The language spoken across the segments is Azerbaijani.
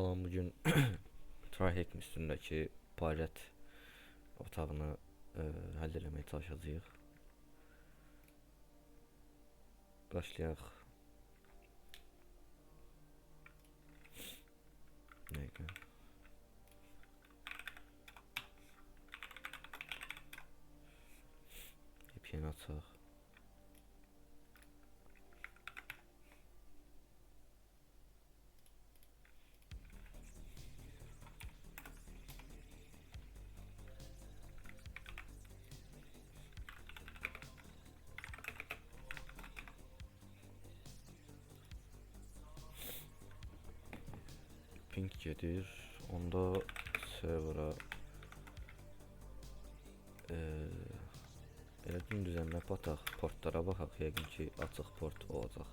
Salam, bugün Trihack üstündeki palet otağını həll eləməyə çalışacağıq. Başlayaq. Dəqiqə. VPN açaq. Ping gedir. Onda server'a elə gün düzənmək bataq. Portlara baxaq. Yəqin ki açıq port olacaq.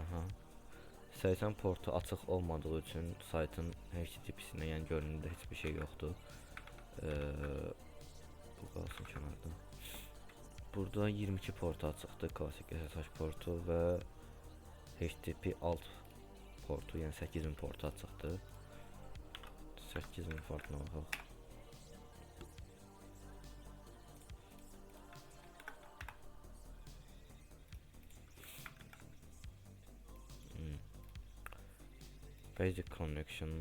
Aha. 80 portu açıq olmadığı üçün saytın HTTP'sinə, yəni görünümdə heç bir şey yoxdur. Bu qalsın kənarda. Burada 22 portu açıqdır. Klasik SSH portu və HTTP alt portu, yəni 8000 portu açıqdır. 8000 portuna baxaq. Basic connection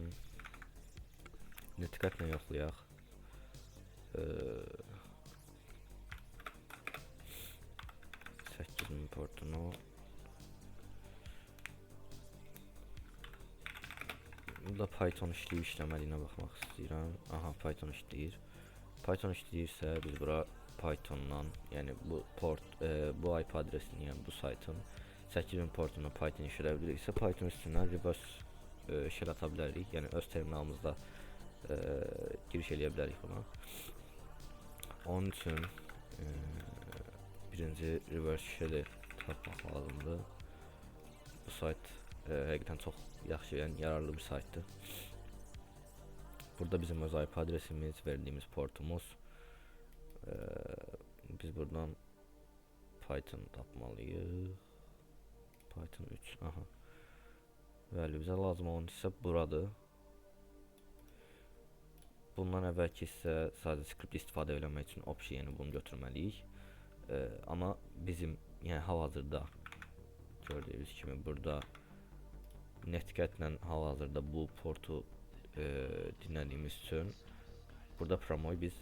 diqqətlə yoxlayaq. Min portunu burada Python işləyib işləmədiyinə baxmaq istəyirəm. Aha, Python işləyir. Python işləyirsə biz bura Pythondan, yəni bu port, bu IP adresini, yəni bu saytın 8000 portuna Python işləyə biliriksə, Python üstündən reverse shell ata bilərik. Yəni öz terminalımızda giriş eləyə bilərik buna. Onun üçün birinci reverse shell'i tapmaq lazımdır. Bu sayt həqiqətən çox yaxşı, yəni yararlı bir saytdır. Burada bizim öz IP adresimiz, verdiyimiz portumuz. Biz buradan Python tapmalıyıq. Python 3. Aha. Bəli, bizə lazım olan hissə buradır. Bundan əvvəlki hissə sadəcə skript istifadə eləmək üçün option, yəni bunu götürməliyik. Amma bizim, yəni hal-hazırda gördüyünüz kimi burada Netcat-lə hal-hazırda bu portu dinlədiyimiz üçün burada promoyu biz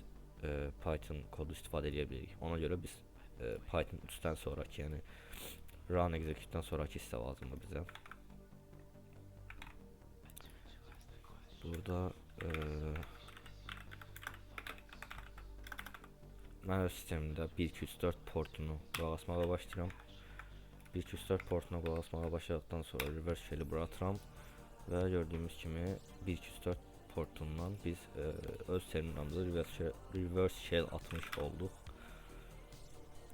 Python kodu istifadə edə bilirik. Ona görə biz Python 3-dən sonraki, yəni run execute-dən sonraki hissə lazımdır bizə. Burada mən öz sistemimdə 1-2-3-4 portunu qulaq asmağa başlayıram. 1-2-3-4 portuna qulaq asmağa başladıqdan sonra reverse shell'i bura atıram və gördüyümüz kimi 1-2-3-4 portundan biz öz terminalımıza reverse shell atmış olduq.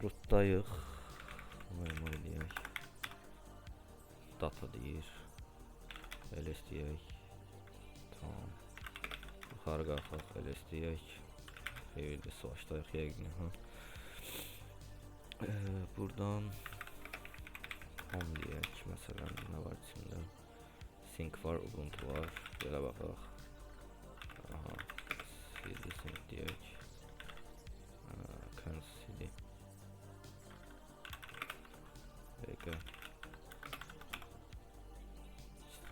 Rootdayıq. Normal deyək. Data deyir. ls deyək. Tamam. Yuxarı qalxaq, ls deyək. Evdə savaşdayıq yəqin. Buradan home deyək. Məsələn, nə var içində? Sync var, Ubuntu var. Belə baxaq. Aha. CD sync deyək. CD. Dəqiqə.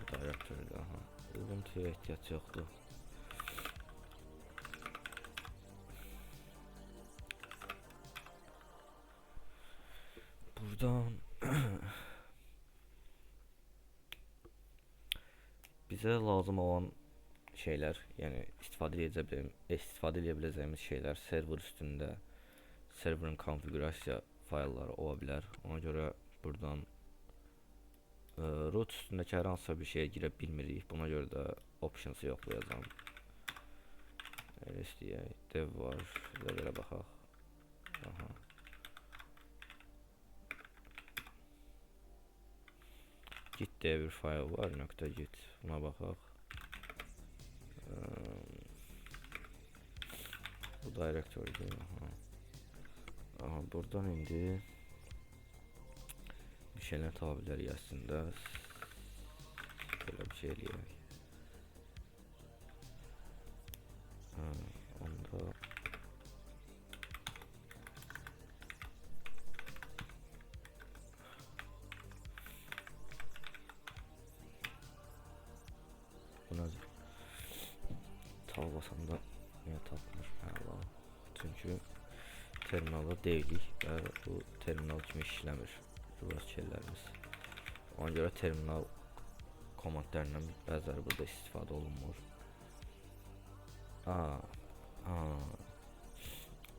Directory, aha. Ubuntu'ya ehtiyac yoxdur. Buradan bizə lazım olan şeylər, yəni istifadə edə biləcəyimiz şeylər server üstündə serverin konfigurasiya faylları ola bilər. Ona görə buradan root üstündəki hər hansısa bir şeyə girə bilmirik. Buna görə də options'ı yoxlayacağam. ls deyək, dev var, belə baxaq. Aha. Git deyə bir fayl var, .git. Buna baxaq. Bu directory. Aha, buradan indi bir şeyler tapa bilərik əslində. şey eləyək. Onda bu nədir? Tab basanda niyə tapmır? Həla. Çünki terminalda deyilik və bu terminal kimi işləmir reverse shelllərimiz. Ona görə terminal komandlarından bəziləri burada istifadə olunmur.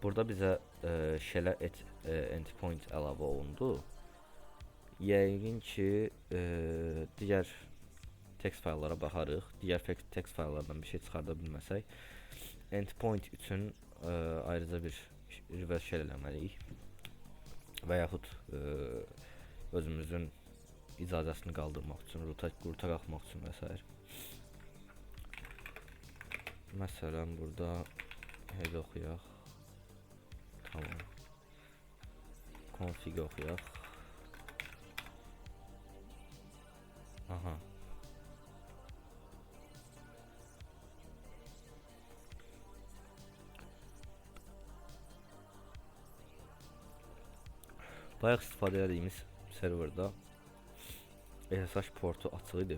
Burada bizə shell endpoint əlavə olundu. Yəqin ki digər text fayllara baxarıq. Digər text fayllardan bir şey çıxarda bilməsək, endpoint üçün ayrıca bir reverse shell eləməliyik və yaxud özümüzün icazəsini qaldırmaq üçün, ruta qalxmaq üçün və s. Məsələn, burada head oxuyaq. Tamam. Config oxuyaq. Aha. Bayaq istifadə etdiyimiz serverda SSH portu açıq idi.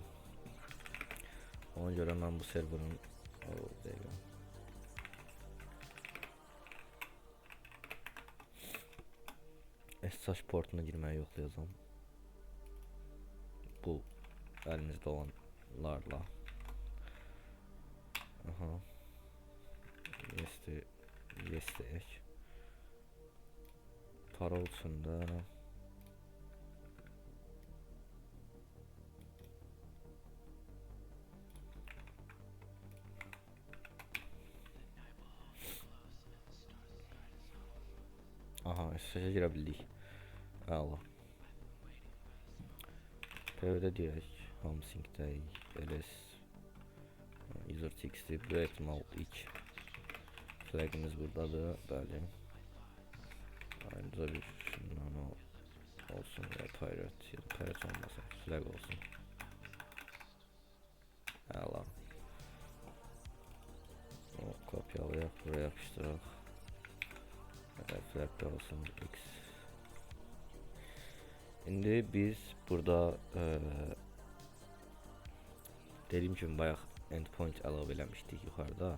Ona görə mən bu serverin SSH portuna girməyi yoxlayacağam. Bu əlimizdə olanlarla. Aha. Yes deyək. Parol üçün də SSH-ə girə bildik. Əla. PVD deyək. Hamsync deyək. ls user txt bu ehtimal ilk flagimiz buradadır. Bəli. Ayrıca bir nano olsun və pirate ya da pirate olmasın. Flag olsun. Əla. Kopyalayaq. Buraya yapışdıraq. Flag olsun x. İndi biz burada dediyim kimi bayaq endpoint əlavə eləmişdik yuxarıda.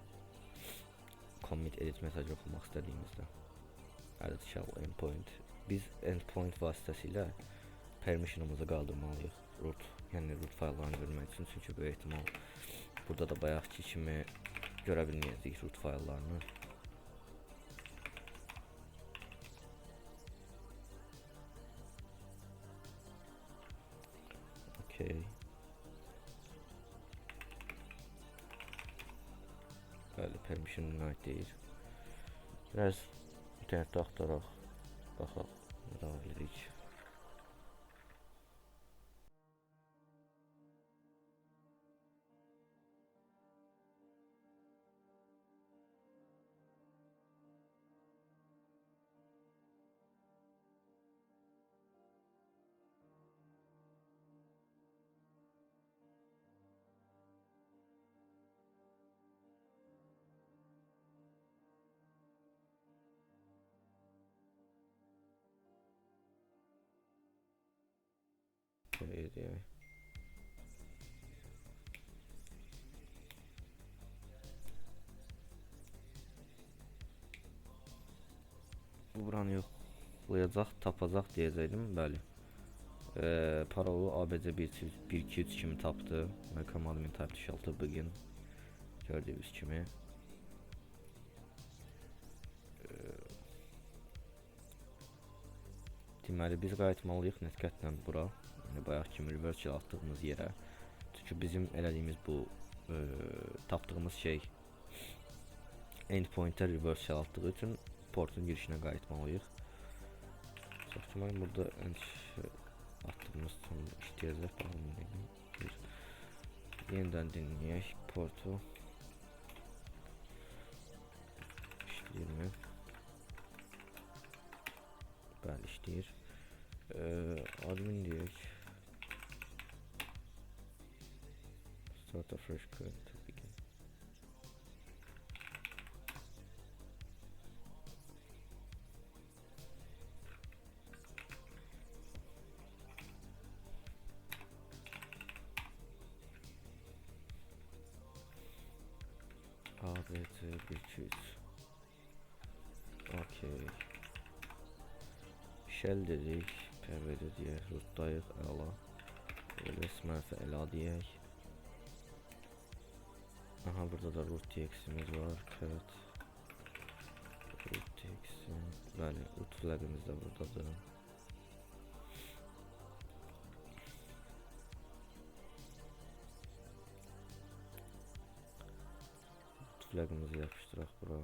Commit edit mesaj oxumaq istədiyimizdə. Add shell endpoint. Biz endpoint vasitəsilə permission'ımızı qaldırmalıyıq. Root, yəni root fayllarını görmək üçün. Çünki böyük ehtimal burada da bayaqki kimi görə bilməyəcəyik root fayllarını. Bəli, permission denied deyir. Biraz internetdə axtaraq, baxaq, davam edirik. Deyək. Bu buranı yoxlayacaq, tapacaq deyəcəkdim, bəli. Parolu ABC 123 kimi tapdı. Welcome admin type 6 begin. Gördüyünüz kimi. Deməli biz qayıtmalıyıq netcatla bura. Yəni bayaq kimi reverse shell atdığımız yerə. Çünki bizim elədiyimiz bu tapdığımız şey endpoint'ə reverse shell atdığı üçün portun girişinə qayıtmalıyıq. Mən burada atdığımız üçün işləyəcək. Yenidən dinləyək portu. İşləyirmi? Bəli, işləyir. Admin deyək. Start a fresh query to begin. A, B, C, 1, 2, 3. Okey. Shell dedik. PV'de deyək. Rootdayıq. Əla. LS mənfi əla deyək. Aha, burada da root tx'imiz var. Evet. Root tx'im. Bəli, root flag'imiz də buradadır. Root flag'imizi yapışdıraq bura.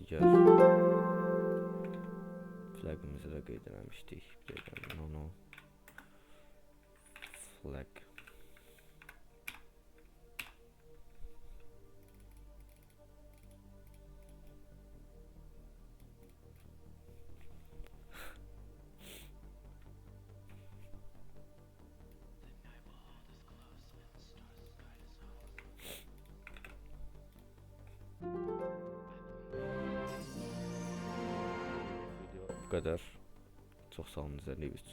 Digər flag'imizi də qeyd eləmişdik. Nano flag. Video bu kadar. Çok sağ olun izlediğiniz için.